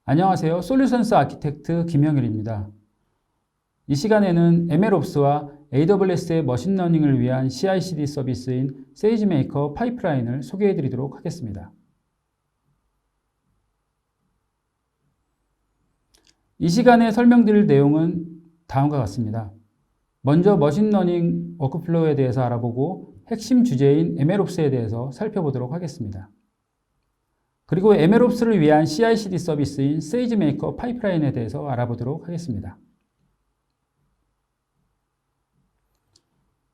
안녕하세요. 솔루션스 아키텍트 김영일입니다. 이 시간에는 MLOps와 AWS의 머신러닝을 위한 CI/CD 서비스인 세이지메이커 파이프라인을 소개해 드리도록 하겠습니다. 이 시간에 설명드릴 내용은 다음과 같습니다. 먼저 머신러닝 워크플로우에 대해서 알아보고 핵심 주제인 MLOps에 대해서 살펴보도록 하겠습니다. 그리고 MLOps를 위한 CI/CD 서비스인 세이지메이커 파이프라인에 대해서 알아보도록 하겠습니다.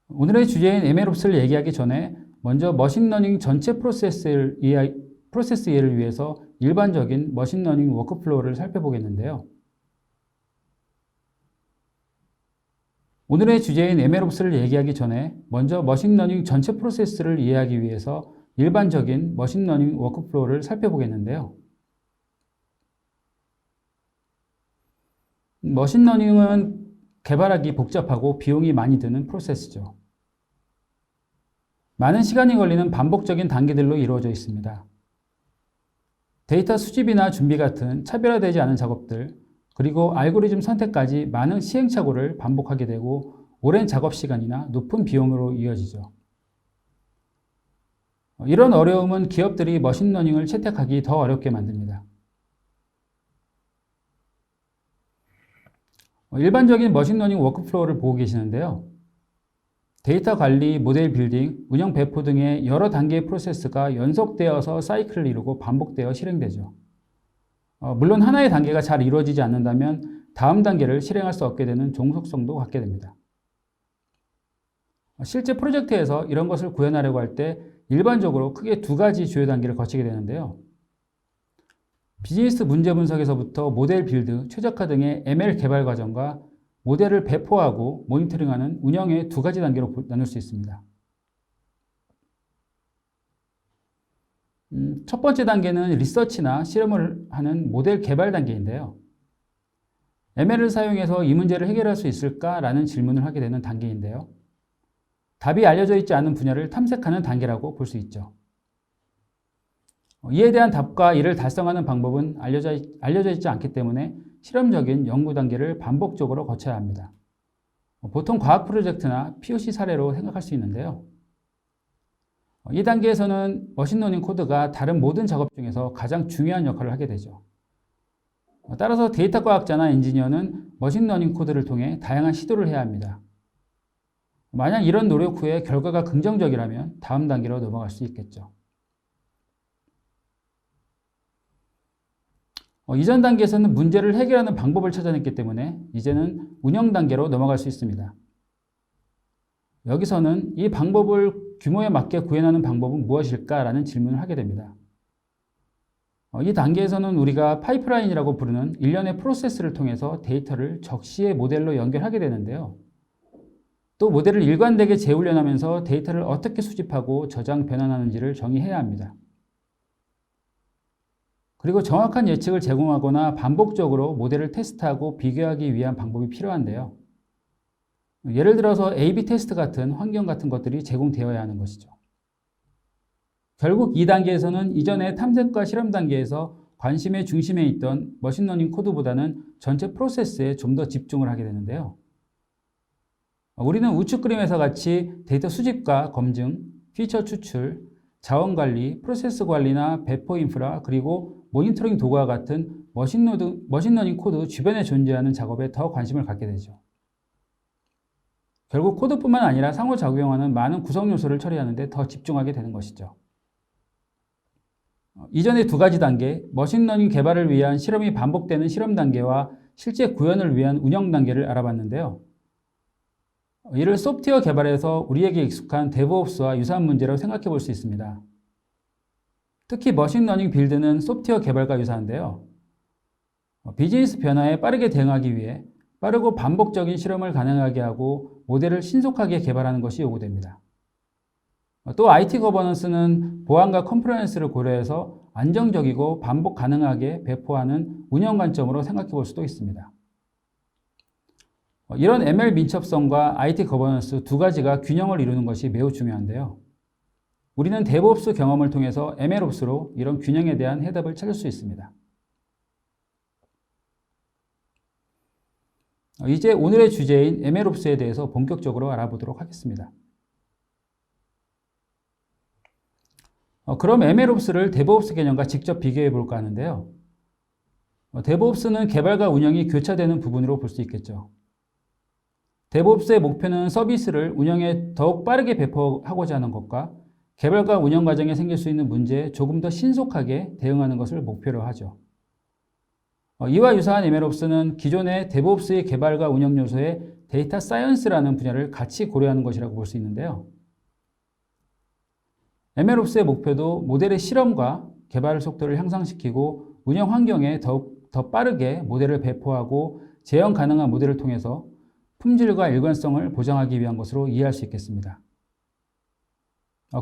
오늘의 주제인 MLOps를 얘기하기 전에 먼저 머신러닝 전체 프로세스 이해를 위해서 일반적인 머신러닝 워크플로우를 살펴보겠는데요. 오늘의 주제인 MLOps를 얘기하기 전에 먼저 머신러닝 전체 프로세스를 이해하기 위해서 일반적인 머신러닝 워크플로우를 살펴보겠는데요. 머신러닝은 개발하기 복잡하고 비용이 많이 드는 프로세스죠. 많은 시간이 걸리는 반복적인 단계들로 이루어져 있습니다. 데이터 수집이나 준비 같은 차별화되지 않은 작업들, 그리고 알고리즘 선택까지 많은 시행착오를 반복하게 되고 오랜 작업 시간이나 높은 비용으로 이어지죠. 이런 어려움은 기업들이 머신러닝을 채택하기 더 어렵게 만듭니다. 일반적인 머신러닝 워크플로우를 보고 계시는데요. 데이터 관리, 모델 빌딩, 운영 배포 등의 여러 단계의 프로세스가 연속되어서 사이클을 이루고 반복되어 실행되죠. 물론 하나의 단계가 잘 이루어지지 않는다면 다음 단계를 실행할 수 없게 되는 종속성도 갖게 됩니다. 실제 프로젝트에서 이런 것을 구현하려고 할 때 일반적으로 크게 두 가지 주요 단계를 거치게 되는데요. 비즈니스 문제 분석에서부터 모델 빌드, 최적화 등의 ML 개발 과정과 모델을 배포하고 모니터링하는 운영의 두 가지 단계로 나눌 수 있습니다. 첫 번째 단계는 리서치나 실험을 하는 모델 개발 단계인데요. ML을 사용해서 이 문제를 해결할 수 있을까라는 질문을 하게 되는 단계인데요. 답이 알려져 있지 않은 분야를 탐색하는 단계라고 볼 수 있죠. 이에 대한 답과 이를 달성하는 방법은 알려져 있지 않기 때문에 실험적인 연구 단계를 반복적으로 거쳐야 합니다. 보통 과학 프로젝트나 POC 사례로 생각할 수 있는데요. 이 단계에서는 머신러닝 코드가 다른 모든 작업 중에서 가장 중요한 역할을 하게 되죠. 따라서 데이터 과학자나 엔지니어는 머신러닝 코드를 통해 다양한 시도를 해야 합니다. 만약 이런 노력 후에 결과가 긍정적이라면 다음 단계로 넘어갈 수 있겠죠. 이전 단계에서는 문제를 해결하는 방법을 찾아냈기 때문에 이제는 운영 단계로 넘어갈 수 있습니다. 여기서는 이 방법을 규모에 맞게 구현하는 방법은 무엇일까라는 질문을 하게 됩니다. 이 단계에서는 우리가 파이프라인이라고 부르는 일련의 프로세스를 통해서 데이터를 적시의 모델로 연결하게 되는데요. 또 모델을 일관되게 재훈련하면서 데이터를 어떻게 수집하고 저장, 변환하는지를 정의해야 합니다. 그리고 정확한 예측을 제공하거나 반복적으로 모델을 테스트하고 비교하기 위한 방법이 필요한데요. 예를 들어서 A/B 테스트 같은 환경 같은 것들이 제공되어야 하는 것이죠. 결국 이 단계에서는 이전의 탐색과 실험 단계에서 관심의 중심에 있던 머신러닝 코드보다는 전체 프로세스에 좀 더 집중을 하게 되는데요. 우리는 우측 그림에서 같이 데이터 수집과 검증, 피처 추출, 자원 관리, 프로세스 관리나 배포 인프라, 그리고 모니터링 도구와 같은 머신러닝 코드 주변에 존재하는 작업에 더 관심을 갖게 되죠. 결국 코드뿐만 아니라 상호작용하는 많은 구성 요소를 처리하는 데 더 집중하게 되는 것이죠. 이전의 두 가지 단계, 머신러닝 개발을 위한 실험이 반복되는 실험 단계와 실제 구현을 위한 운영 단계를 알아봤는데요. 이를 소프트웨어 개발에서 우리에게 익숙한 DevOps와 유사한 문제라고 생각해 볼 수 있습니다. 특히 머신러닝 빌드는 소프트웨어 개발과 유사한데요. 비즈니스 변화에 빠르게 대응하기 위해 빠르고 반복적인 실험을 가능하게 하고 모델을 신속하게 개발하는 것이 요구됩니다. 또 IT 거버넌스는 보안과 컴플라이언스를 고려해서 안정적이고 반복 가능하게 배포하는 운영 관점으로 생각해 볼 수도 있습니다. 이런 ML 민첩성과 IT 거버넌스 두 가지가 균형을 이루는 것이 매우 중요한데요. 우리는 DevOps 경험을 통해서 MLOps로 이런 균형에 대한 해답을 찾을 수 있습니다. 이제 오늘의 주제인 MLOps에 대해서 본격적으로 알아보도록 하겠습니다. 그럼 MLOps를 DevOps 개념과 직접 비교해 볼까 하는데요. DevOps는 개발과 운영이 교차되는 부분으로 볼 수 있겠죠. DevOps의 목표는 서비스를 운영에 더욱 빠르게 배포하고자 하는 것과 개발과 운영 과정에 생길 수 있는 문제에 조금 더 신속하게 대응하는 것을 목표로 하죠. 이와 유사한 MLOps는 기존의 DevOps의 개발과 운영 요소의 데이터 사이언스라는 분야를 같이 고려하는 것이라고 볼 수 있는데요. MLOps의 목표도 모델의 실험과 개발 속도를 향상시키고 운영 환경에 더욱 더 빠르게 모델을 배포하고 재현 가능한 모델을 통해서 품질과 일관성을 보장하기 위한 것으로 이해할 수 있겠습니다.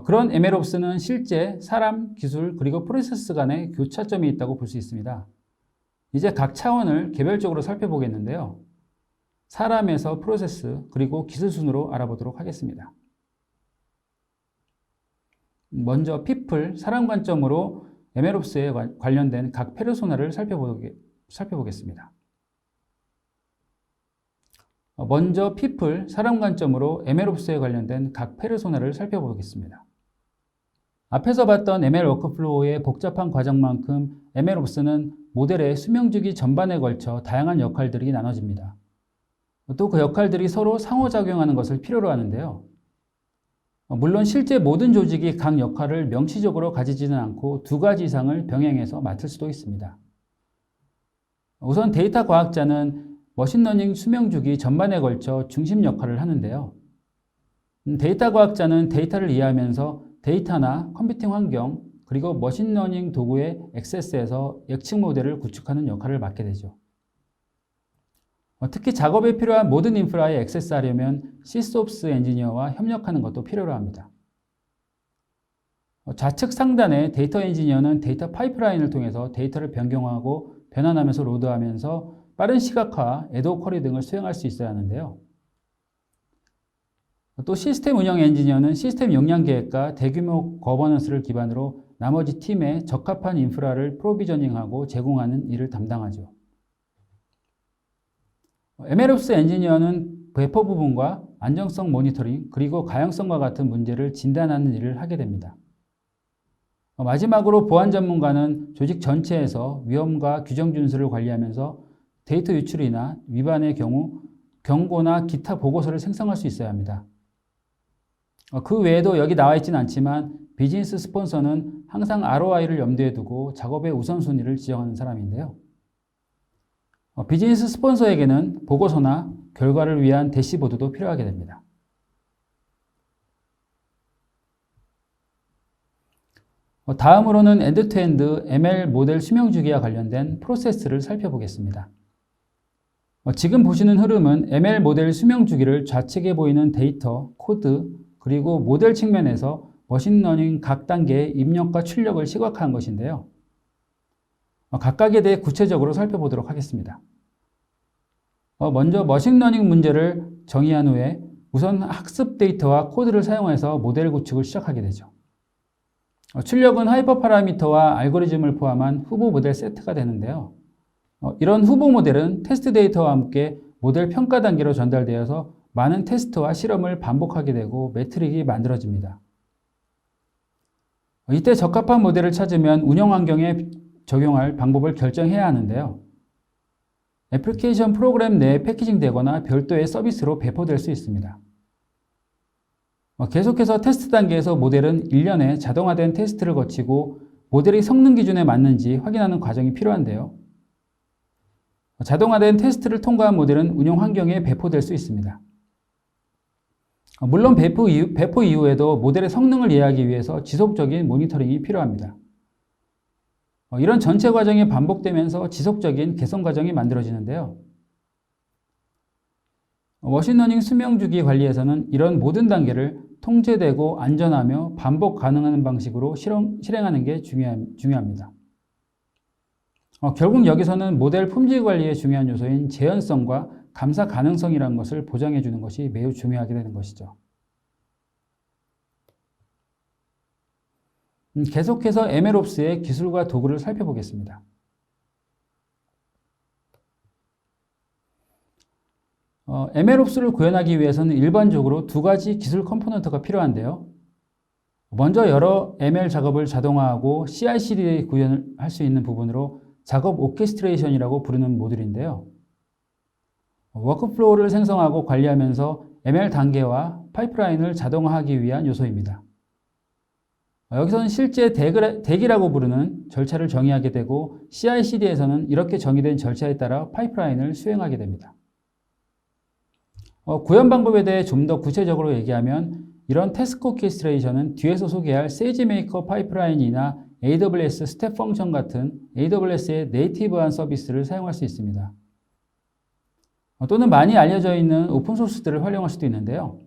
그런 MLOps는 실제 사람, 기술, 그리고 프로세스 간의 교차점이 있다고 볼 수 있습니다. 이제 각 차원을 개별적으로 살펴보겠는데요. 사람에서 프로세스, 그리고 기술 순으로 알아보도록 하겠습니다. 먼저 people, 사람 관점으로 MLOps에 관련된 각 페르소나를 살펴보겠습니다. 먼저 people, 사람 관점으로 MLOps에 관련된 각 페르소나를 살펴보겠습니다. 앞에서 봤던 ML 워크플로우의 복잡한 과정만큼 MLOps는 모델의 수명주기 전반에 걸쳐 다양한 역할들이 나눠집니다. 또 그 역할들이 서로 상호작용하는 것을 필요로 하는데요. 물론 실제 모든 조직이 각 역할을 명시적으로 가지지는 않고 두 가지 이상을 병행해서 맡을 수도 있습니다. 우선 데이터 과학자는 머신러닝 수명주기 전반에 걸쳐 중심 역할을 하는데요. 데이터 과학자는 데이터를 이해하면서 데이터나 컴퓨팅 환경, 그리고 머신러닝 도구의 액세스에서 예측 모델을 구축하는 역할을 맡게 되죠. 특히 작업에 필요한 모든 인프라에 액세스하려면 시스옵스 엔지니어와 협력하는 것도 필요로 합니다. 좌측 상단의 데이터 엔지니어는 데이터 파이프라인을 통해서 데이터를 변경하고 변환하면서 로드하면서 빠른 시각화, 에도 쿼리 등을 수행할 수 있어야 하는데요. 또 시스템 운영 엔지니어는 시스템 용량 계획과 대규모 거버넌스를 기반으로 나머지 팀에 적합한 인프라를 프로비저닝하고 제공하는 일을 담당하죠. MLOps 엔지니어는 배포 부분과 안정성 모니터링, 그리고 가용성과 같은 문제를 진단하는 일을 하게 됩니다. 마지막으로 보안 전문가는 조직 전체에서 위험과 규정 준수를 관리하면서 데이터 유출이나 위반의 경우 경고나 기타 보고서를 생성할 수 있어야 합니다. 그 외에도 여기 나와 있지는 않지만 비즈니스 스폰서는 항상 ROI를 염두에 두고 작업의 우선순위를 지정하는 사람인데요. 비즈니스 스폰서에게는 보고서나 결과를 위한 대시보드도 필요하게 됩니다. 다음으로는 엔드-투-엔드 ML 모델 수명주기와 관련된 프로세스를 살펴보겠습니다. 지금 보시는 흐름은 ML 모델 수명주기를 좌측에 보이는 데이터, 코드, 그리고 모델 측면에서 머신러닝 각 단계의 입력과 출력을 시각화한 것인데요. 각각에 대해 구체적으로 살펴보도록 하겠습니다. 먼저 머신러닝 문제를 정의한 후에 우선 학습 데이터와 코드를 사용해서 모델 구축을 시작하게 되죠. 출력은 하이퍼 파라미터와 알고리즘을 포함한 후보 모델 세트가 되는데요. 이런 후보 모델은 테스트 데이터와 함께 모델 평가 단계로 전달되어서 많은 테스트와 실험을 반복하게 되고 매트릭이 만들어집니다. 이때 적합한 모델을 찾으면 운영 환경에 적용할 방법을 결정해야 하는데요. 애플리케이션 프로그램 내에 패키징되거나 별도의 서비스로 배포될 수 있습니다. 계속해서 테스트 단계에서 모델은 일련의 자동화된 테스트를 거치고 모델이 성능 기준에 맞는지 확인하는 과정이 필요한데요. 자동화된 테스트를 통과한 모델은 운영 환경에 배포될 수 있습니다. 물론 배포 이후에도 모델의 성능을 이해하기 위해서 지속적인 모니터링이 필요합니다. 이런 전체 과정이 반복되면서 지속적인 개선 과정이 만들어지는데요. 머신러닝 수명주기 관리에서는 이런 모든 단계를 통제되고 안전하며 반복 가능한 방식으로 실행하는 게 중요합니다. 결국 여기서는 모델 품질 관리의 중요한 요소인 재현성과 감사 가능성이라는 것을 보장해 주는 것이 매우 중요하게 되는 것이죠. 계속해서 MLOps의 기술과 도구를 살펴보겠습니다. MLOps를 구현하기 위해서는 일반적으로 두 가지 기술 컴포넌트가 필요한데요. 먼저 여러 ML 작업을 자동화하고 CI/CD 구현을 할 수 있는 부분으로 작업 오케스트레이션이라고 부르는 모듈인데요. 워크플로우를 생성하고 관리하면서 ML 단계와 파이프라인을 자동화하기 위한 요소입니다. 여기서는 실제 대기라고 부르는 절차를 정의하게 되고 CI/CD에서는 이렇게 정의된 절차에 따라 파이프라인을 수행하게 됩니다. 구현 방법에 대해 좀 더 구체적으로 얘기하면 이런 태스크 오케스트레이션은 뒤에서 소개할 세이지메이커 파이프라인이나 AWS 스텝 펑션 같은 AWS의 네이티브한 서비스를 사용할 수 있습니다. 또는 많이 알려져 있는 오픈소스들을 활용할 수도 있는데요.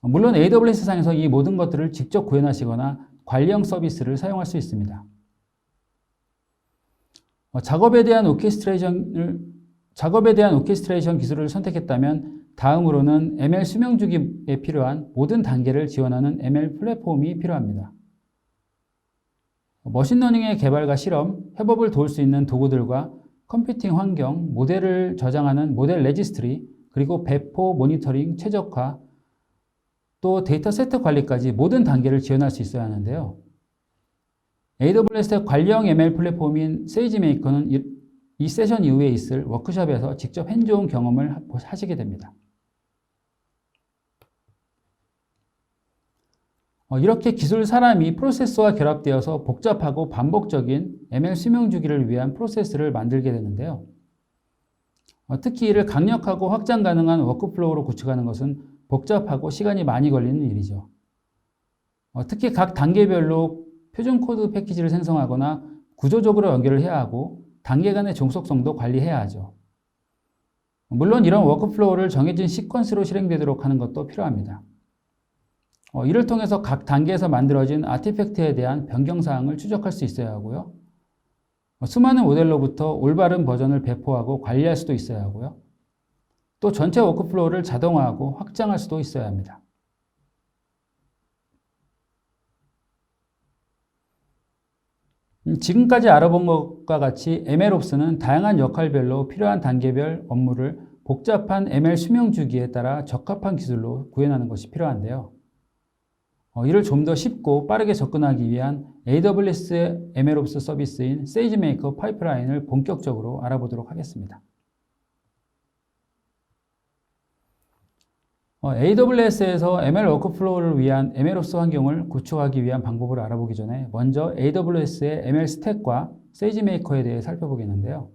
물론 AWS상에서 이 모든 것들을 직접 구현하시거나 관리형 서비스를 사용할 수 있습니다. 작업에 대한 오케스트레이션 기술을 선택했다면 다음으로는 ML 수명주기에 필요한 모든 단계를 지원하는 ML 플랫폼이 필요합니다. 머신러닝의 개발과 실험, 협업을 도울 수 있는 도구들과 컴퓨팅 환경, 모델을 저장하는 모델 레지스트리, 그리고 배포, 모니터링, 최적화, 또 데이터 세트 관리까지 모든 단계를 지원할 수 있어야 하는데요. AWS의 관리형 ML 플랫폼인 세이지메이커는 이 세션 이후에 있을 워크숍에서 직접 핸즈온 경험을 하시게 됩니다. 이렇게 기술 사람이 프로세스와 결합되어서 복잡하고 반복적인 ML 수명주기를 위한 프로세스를 만들게 되는데요. 특히 이를 강력하고 확장 가능한 워크플로우로 구축하는 것은 복잡하고 시간이 많이 걸리는 일이죠. 특히 각 단계별로 표준 코드 패키지를 생성하거나 구조적으로 연결을 해야 하고 단계 간의 종속성도 관리해야 하죠. 물론 이런 워크플로우를 정해진 시퀀스로 실행되도록 하는 것도 필요합니다. 이를 통해서 각 단계에서 만들어진 아티팩트에 대한 변경사항을 추적할 수 있어야 하고요. 수많은 모델로부터 올바른 버전을 배포하고 관리할 수도 있어야 하고요. 또 전체 워크플로우를 자동화하고 확장할 수도 있어야 합니다. 지금까지 알아본 것과 같이 MLOps는 다양한 역할별로 필요한 단계별 업무를 복잡한 ML 수명 주기에 따라 적합한 기술로 구현하는 것이 필요한데요. 이를 좀 더 쉽고 빠르게 접근하기 위한 AWS의 MLOps 서비스인 세이지메이커 파이프라인을 본격적으로 알아보도록 하겠습니다. AWS에서 ML 워크플로우를 위한 MLOps 환경을 구축하기 위한 방법을 알아보기 전에 먼저 AWS의 ML 스택과 세이지메이커에 대해 살펴보겠는데요.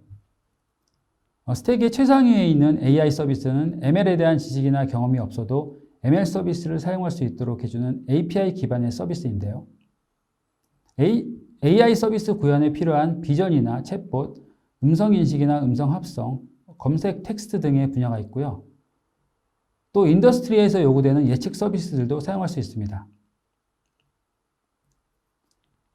스택의 최상위에 있는 AI 서비스는 ML에 대한 지식이나 경험이 없어도 ML 서비스를 사용할 수 있도록 해주는 API 기반의 서비스인데요. AI 서비스 구현에 필요한 비전이나 챗봇, 음성인식이나 음성합성, 검색 텍스트 등의 분야가 있고요. 또 인더스트리에서 요구되는 예측 서비스들도 사용할 수 있습니다.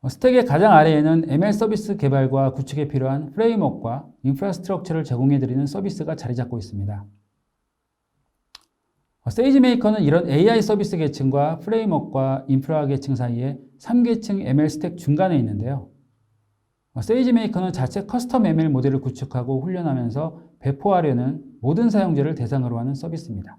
스택의 가장 아래에는 ML 서비스 개발과 구축에 필요한 프레임워크와 인프라스트럭처를 제공해드리는 서비스가 자리 잡고 있습니다. 세이지메이커는 이런 AI 서비스 계층과 프레임워크와 인프라 계층 사이에 3계층 ML 스택 중간에 있는데요. 세이지메이커는 자체 커스텀 ML 모델을 구축하고 훈련하면서 배포하려는 모든 사용자를 대상으로 하는 서비스입니다.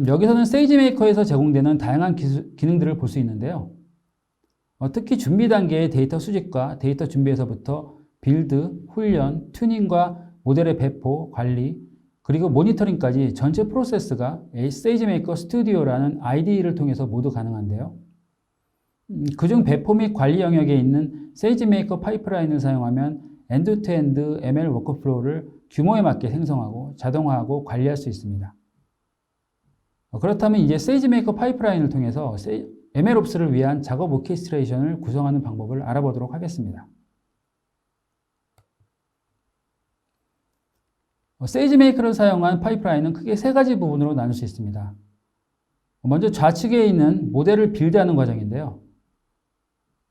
여기서는 세이지메이커에서 제공되는 다양한 기능들을 볼 수 있는데요. 특히 준비 단계의 데이터 수집과 데이터 준비에서부터 빌드, 훈련, 튜닝과 모델의 배포, 관리, 그리고 모니터링까지 전체 프로세스가 세이지메이커 스튜디오라는 IDE를 통해서 모두 가능한데요. 그중 배포 및 관리 영역에 있는 세이지메이커 파이프라인을 사용하면 엔드-투-엔드 ML 워크플로우를 규모에 맞게 생성하고 자동화하고 관리할 수 있습니다. 그렇다면 이제 세이지메이커 파이프라인을 통해서 MLOps를 위한 작업 오케스트레이션을 구성하는 방법을 알아보도록 하겠습니다. 세이지메이커를 사용한 파이프라인은 크게 세 가지 부분으로 나눌 수 있습니다. 먼저 좌측에 있는 모델을 빌드하는 과정인데요.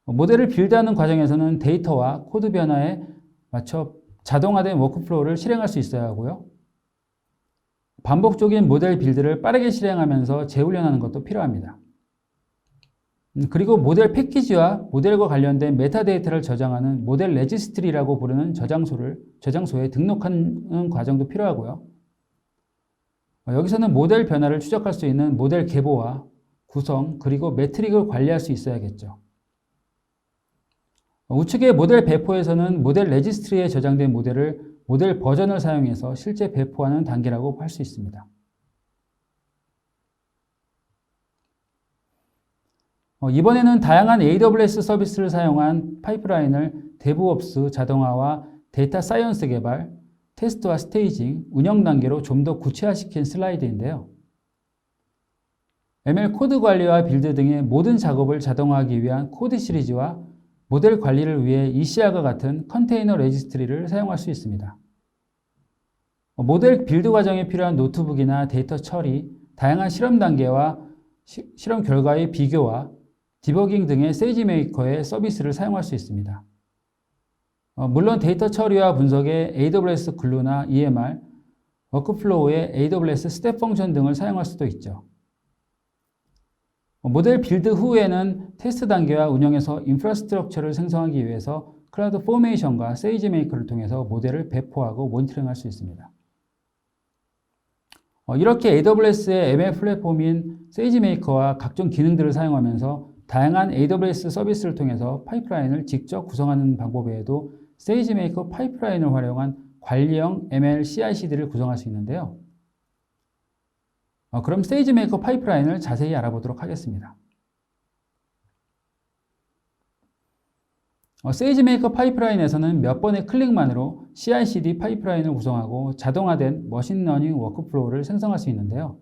모델을 빌드하는 과정에서는 데이터와 코드 변화에 맞춰 자동화된 워크플로우를 실행할 수 있어야 하고요. 반복적인 모델 빌드를 빠르게 실행하면서 재훈련하는 것도 필요합니다. 그리고 모델 패키지와 모델과 관련된 메타데이터를 저장하는 모델 레지스트리라고 부르는 저장소에 등록하는 과정도 필요하고요. 여기서는 모델 변화를 추적할 수 있는 모델 계보와 구성, 그리고 매트릭을 관리할 수 있어야겠죠. 우측의 모델 배포에서는 모델 레지스트리에 저장된 모델을 모델 버전을 사용해서 실제 배포하는 단계라고 할 수 있습니다. 이번에는 다양한 AWS 서비스를 사용한 파이프라인을 데브옵스 자동화와 데이터 사이언스 개발, 테스트와 스테이징, 운영 단계로 좀 더 구체화시킨 슬라이드인데요. ML 코드 관리와 빌드 등의 모든 작업을 자동화하기 위한 코드 시리즈와 모델 관리를 위해 ECR과 같은 컨테이너 레지스트리를 사용할 수 있습니다. 모델 빌드 과정에 필요한 노트북이나 데이터 처리, 다양한 실험 단계와 실험 결과의 비교와 디버깅 등의 세이지메이커의 서비스를 사용할 수 있습니다. 물론 데이터 처리와 분석에 AWS 글루나 EMR, 워크플로우의 AWS 스텝 펑션 등을 사용할 수도 있죠. 모델 빌드 후에는 테스트 단계와 운영에서 인프라스트럭처를 생성하기 위해서 클라우드 포메이션과 세이지메이커를 통해서 모델을 배포하고 모니터링할 수 있습니다. 이렇게 AWS의 ML 플랫폼인 세이지메이커와 각종 기능들을 사용하면서 다양한 AWS 서비스를 통해서 파이프라인을 직접 구성하는 방법 외에도 세이지메이커 파이프라인을 활용한 관리형 ML CI/CD를 구성할 수 있는데요. 그럼 세이지메이커 파이프라인을 자세히 알아보도록 하겠습니다. 세이지메이커 파이프라인에서는 몇 번의 클릭만으로 CI/CD 파이프라인을 구성하고 자동화된 머신러닝 워크플로우를 생성할 수 있는데요.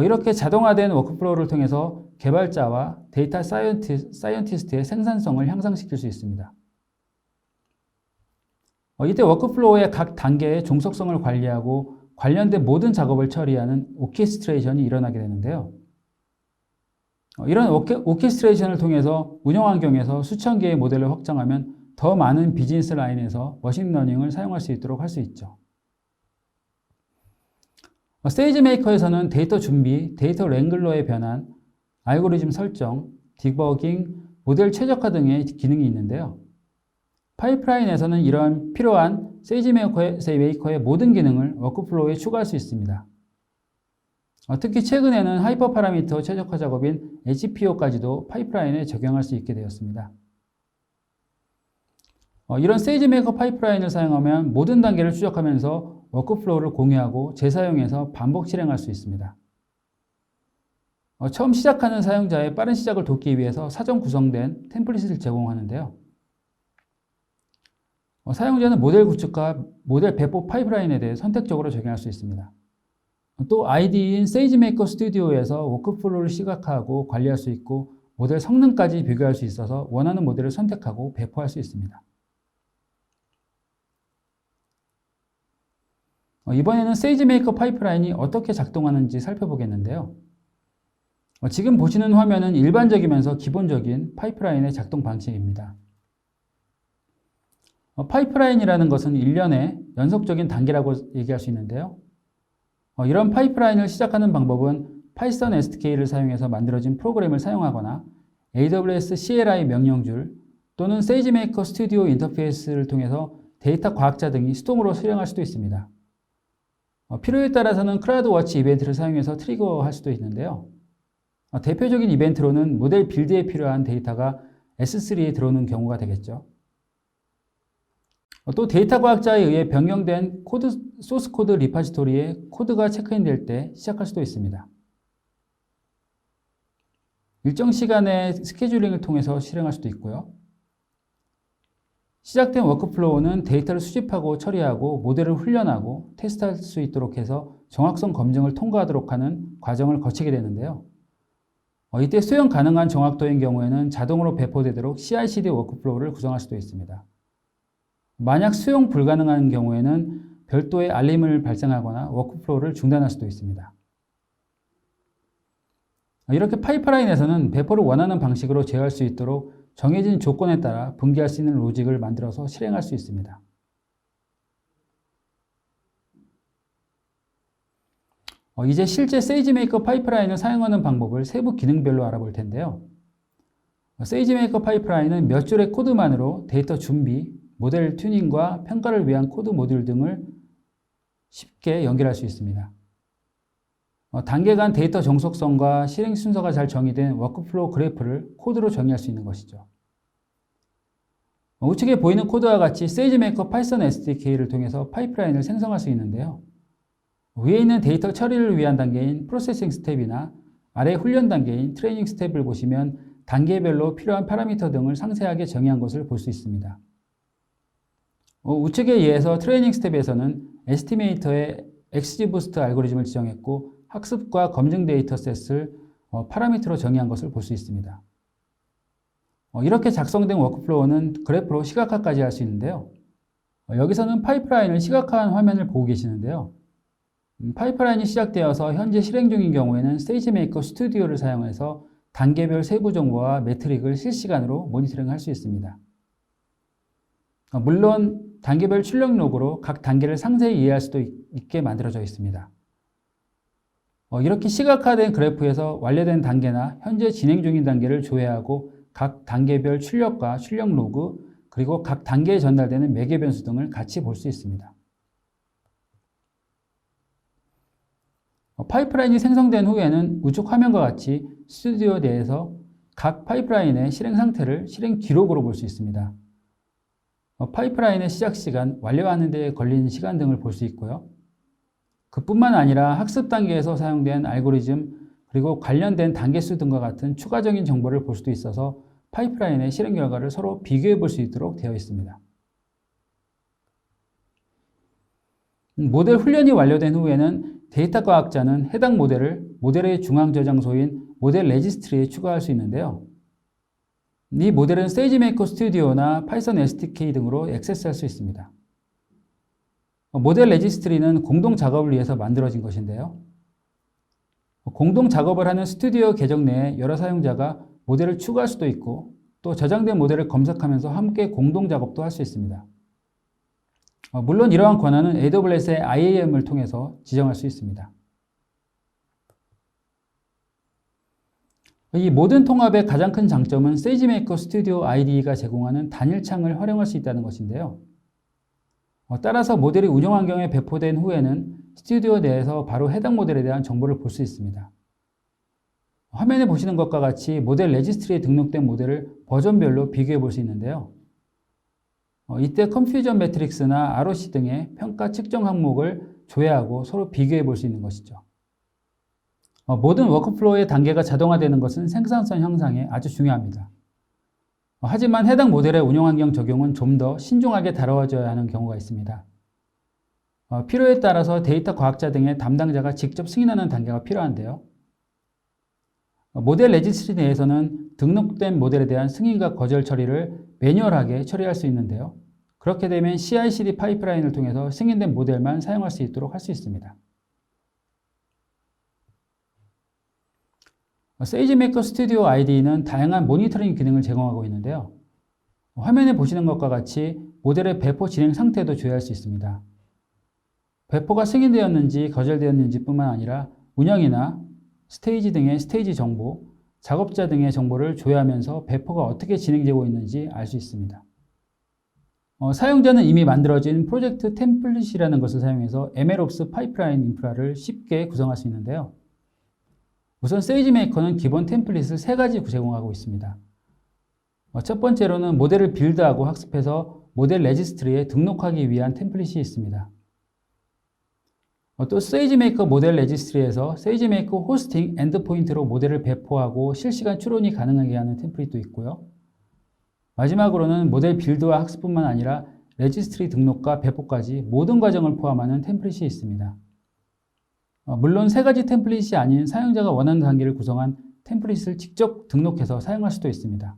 이렇게 자동화된 워크플로우를 통해서 개발자와 데이터 사이언티스트의 생산성을 향상시킬 수 있습니다. 이때 워크플로우의 각 단계의 종속성을 관리하고 관련된 모든 작업을 처리하는 오케스트레이션이 일어나게 되는데요. 이런 오케스트레이션을 통해서 운영 환경에서 수천 개의 모델을 확장하면 더 많은 비즈니스 라인에서 머신러닝을 사용할 수 있도록 할 수 있죠. 세이지메이커에서는 데이터 준비, 데이터 랭글러의 변환, 알고리즘 설정, 디버깅, 모델 최적화 등의 기능이 있는데요. 파이프라인에서는 이러한 필요한 세이지메이커의 모든 기능을 워크플로우에 추가할 수 있습니다. 특히 최근에는 하이퍼 파라미터 최적화 작업인 HPO까지도 파이프라인에 적용할 수 있게 되었습니다. 이런 세이지메이커 파이프라인을 사용하면 모든 단계를 추적하면서 워크플로우를 공유하고 재사용해서 반복 실행할 수 있습니다. 처음 시작하는 사용자의 빠른 시작을 돕기 위해서 사전 구성된 템플릿을 제공하는데요. 사용자는 모델 구축과 모델 배포 파이프라인에 대해 선택적으로 적용할 수 있습니다. 또 IDE인 세이지메이커 스튜디오에서 워크플로우를 시각화하고 관리할 수 있고 모델 성능까지 비교할 수 있어서 원하는 모델을 선택하고 배포할 수 있습니다. 이번에는 세이지메이커 파이프라인이 어떻게 작동하는지 살펴보겠는데요. 지금 보시는 화면은 일반적이면서 기본적인 파이프라인의 작동 방식입니다. 파이프라인이라는 것은 일련의 연속적인 단계라고 얘기할 수 있는데요. 이런 파이프라인을 시작하는 방법은 파이썬 SDK를 사용해서 만들어진 프로그램을 사용하거나 AWS CLI 명령줄 또는 세이지메이커 스튜디오 인터페이스를 통해서 데이터 과학자 등이 수동으로 수령할 수도 있습니다. 필요에 따라서는 클라우드워치 이벤트를 사용해서 트리거할 수도 있는데요. 대표적인 이벤트로는 모델 빌드에 필요한 데이터가 S3에 들어오는 경우가 되겠죠. 또 데이터 과학자에 의해 변경된 소스 코드 리파지토리에 코드가 체크인될 때 시작할 수도 있습니다. 일정 시간의 스케줄링을 통해서 실행할 수도 있고요. 시작된 워크플로우는 데이터를 수집하고 처리하고 모델을 훈련하고 테스트할 수 있도록 해서 정확성 검증을 통과하도록 하는 과정을 거치게 되는데요. 이때 수용 가능한 정확도인 경우에는 자동으로 배포되도록 CI/CD 워크플로우를 구성할 수도 있습니다. 만약 수용 불가능한 경우에는 별도의 알림을 발생하거나 워크플로우를 중단할 수도 있습니다. 이렇게 파이프라인에서는 배포를 원하는 방식으로 제어할 수 있도록 정해진 조건에 따라 분기할 수 있는 로직을 만들어서 실행할 수 있습니다. 이제 실제 세이지메이커 파이프라인을 사용하는 방법을 세부 기능별로 알아볼 텐데요. 세이지메이커 파이프라인은 몇 줄의 코드만으로 데이터 준비, 모델 튜닝과 평가를 위한 코드 모듈 등을 쉽게 연결할 수 있습니다. 단계 간 데이터 정속성과 실행 순서가 잘 정의된 워크플로우 그래프를 코드로 정의할 수 있는 것이죠. 우측에 보이는 코드와 같이 세이지메이커 파이썬 SDK를 통해서 파이프라인을 생성할 수 있는데요. 위에 있는 데이터 처리를 위한 단계인 프로세싱 스텝이나 아래 훈련 단계인 트레이닝 스텝을 보시면 단계별로 필요한 파라미터 등을 상세하게 정의한 것을 볼 수 있습니다. 우측에 의해서 트레이닝 스텝에서는 에스티메이터의 XGBoost 알고리즘을 지정했고 학습과 검증 데이터셋을 파라미터로 정의한 것을 볼 수 있습니다. 이렇게 작성된 워크플로우는 그래프로 시각화까지 할 수 있는데요. 여기서는 파이프라인을 시각화한 화면을 보고 계시는데요. 파이프라인이 시작되어서 현재 실행 중인 경우에는 세이지메이커 스튜디오를 사용해서 단계별 세부 정보와 매트릭을 실시간으로 모니터링할 수 있습니다. 물론 단계별 출력 로그로 각 단계를 상세히 이해할 수도 있게 만들어져 있습니다. 이렇게 시각화된 그래프에서 완료된 단계나 현재 진행 중인 단계를 조회하고 각 단계별 출력과 출력 로그, 그리고 각 단계에 전달되는 매개 변수 등을 같이 볼 수 있습니다. 파이프라인이 생성된 후에는 우측 화면과 같이 스튜디오 내에서 각 파이프라인의 실행 상태를 실행 기록으로 볼 수 있습니다. 파이프라인의 시작 시간, 완료하는 데 걸리는 시간 등을 볼 수 있고요. 그뿐만 아니라 학습 단계에서 사용된 알고리즘, 그리고 관련된 단계수 등과 같은 추가적인 정보를 볼 수도 있어서 파이프라인의 실행 결과를 서로 비교해 볼 수 있도록 되어 있습니다. 모델 훈련이 완료된 후에는 데이터 과학자는 해당 모델을 모델의 중앙 저장소인 모델 레지스트리에 추가할 수 있는데요. 이 모델은 세이지메이커 스튜디오나 파이썬 SDK 등으로 액세스할 수 있습니다. 모델 레지스트리는 공동 작업을 위해서 만들어진 것인데요. 공동 작업을 하는 스튜디오 계정 내에 여러 사용자가 모델을 추가할 수도 있고 또 저장된 모델을 검색하면서 함께 공동 작업도 할 수 있습니다. 물론 이러한 권한은 AWS의 IAM을 통해서 지정할 수 있습니다. 이 모든 통합의 가장 큰 장점은 세이지메이커 스튜디오 IDE가 제공하는 단일 창을 활용할 수 있다는 것인데요. 따라서 모델이 운영 환경에 배포된 후에는 스튜디오 내에서 바로 해당 모델에 대한 정보를 볼 수 있습니다. 화면에 보시는 것과 같이 모델 레지스트리에 등록된 모델을 버전별로 비교해 볼 수 있는데요. 이때 컨퓨전 매트릭스나 ROC 등의 평가 측정 항목을 조회하고 서로 비교해 볼 수 있는 것이죠. 모든 워크플로우의 단계가 자동화되는 것은 생산성 향상에 아주 중요합니다. 하지만 해당 모델의 운영 환경 적용은 좀 더 신중하게 다뤄져야 하는 경우가 있습니다. 필요에 따라서 데이터 과학자 등의 담당자가 직접 승인하는 단계가 필요한데요. 모델 레지스트리 내에서는 등록된 모델에 대한 승인과 거절 처리를 매뉴얼하게 처리할 수 있는데요. 그렇게 되면 CI/CD 파이프라인을 통해서 승인된 모델만 사용할 수 있도록 할 수 있습니다. 세이지메이커 스튜디오 IDE는 다양한 모니터링 기능을 제공하고 있는데요. 화면에 보시는 것과 같이 모델의 배포 진행 상태도 조회할 수 있습니다. 배포가 승인되었는지 거절되었는지 뿐만 아니라 운영이나 스테이지 등의 스테이지 정보, 작업자 등의 정보를 조회하면서 배포가 어떻게 진행되고 있는지 알 수 있습니다. 사용자는 이미 만들어진 프로젝트 템플릿이라는 것을 사용해서 MLOps 파이프라인 인프라를 쉽게 구성할 수 있는데요. 우선 세이지메이커는 기본 템플릿을 3가지 제공하고 있습니다. 첫 번째로는 모델을 빌드하고 학습해서 모델 레지스트리에 등록하기 위한 템플릿이 있습니다. 또 세이지메이커 모델 레지스트리에서 세이지메이커 호스팅 엔드포인트로 모델을 배포하고 실시간 추론이 가능하게 하는 템플릿도 있고요. 마지막으로는 모델 빌드와 학습뿐만 아니라 레지스트리 등록과 배포까지 모든 과정을 포함하는 템플릿이 있습니다. 물론 3가지 템플릿이 아닌 사용자가 원하는 단계를 구성한 템플릿을 직접 등록해서 사용할 수도 있습니다.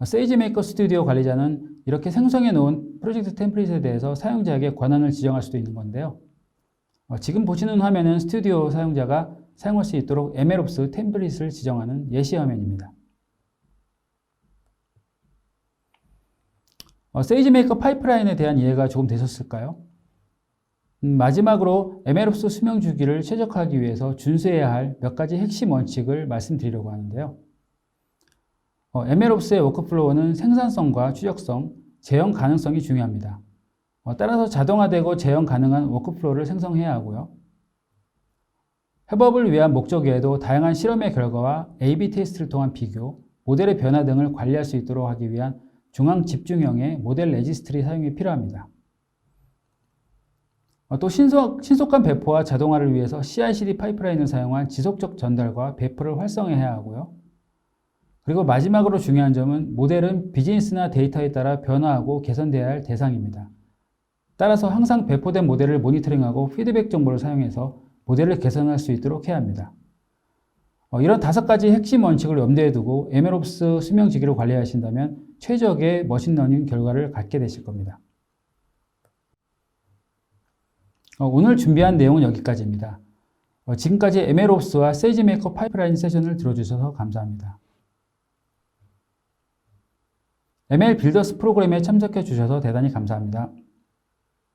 세이지메이커 스튜디오 관리자는 이렇게 생성해 놓은 프로젝트 템플릿에 대해서 사용자에게 권한을 지정할 수도 있는 건데요. 지금 보시는 화면은 스튜디오 사용자가 사용할 수 있도록 MLOps 템플릿을 지정하는 예시 화면입니다. 세이지메이커 파이프라인에 대한 이해가 조금 되셨을까요? 마지막으로 MLOps 수명 주기를 최적화하기 위해서 준수해야 할 몇 가지 핵심 원칙을 말씀드리려고 하는데요. MLOps의 워크플로우는 생산성과 추적성, 재현 가능성이 중요합니다. 따라서 자동화되고 재현 가능한 워크플로우를 생성해야 하고요. 협업을 위한 목적 외에도 다양한 실험의 결과와 A/B 테스트를 통한 비교, 모델의 변화 등을 관리할 수 있도록 하기 위한 중앙 집중형의 모델 레지스트리 사용이 필요합니다. 또 신속한 배포와 자동화를 위해서 CI/CD 파이프라인을 사용한 지속적 전달과 배포를 활성화해야 하고요. 그리고 마지막으로 중요한 점은 모델은 비즈니스나 데이터에 따라 변화하고 개선되어야 할 대상입니다. 따라서 항상 배포된 모델을 모니터링하고 피드백 정보를 사용해서 모델을 개선할 수 있도록 해야 합니다. 이런 5가지 핵심 원칙을 염두에 두고 MLOps 수명주기를 관리하신다면 최적의 머신러닝 결과를 갖게 되실 겁니다. 오늘 준비한 내용은 여기까지입니다. 지금까지 MLOps와 세이지메이커 파이프라인 세션을 들어주셔서 감사합니다. ML 빌더스 프로그램에 참석해 주셔서 대단히 감사합니다.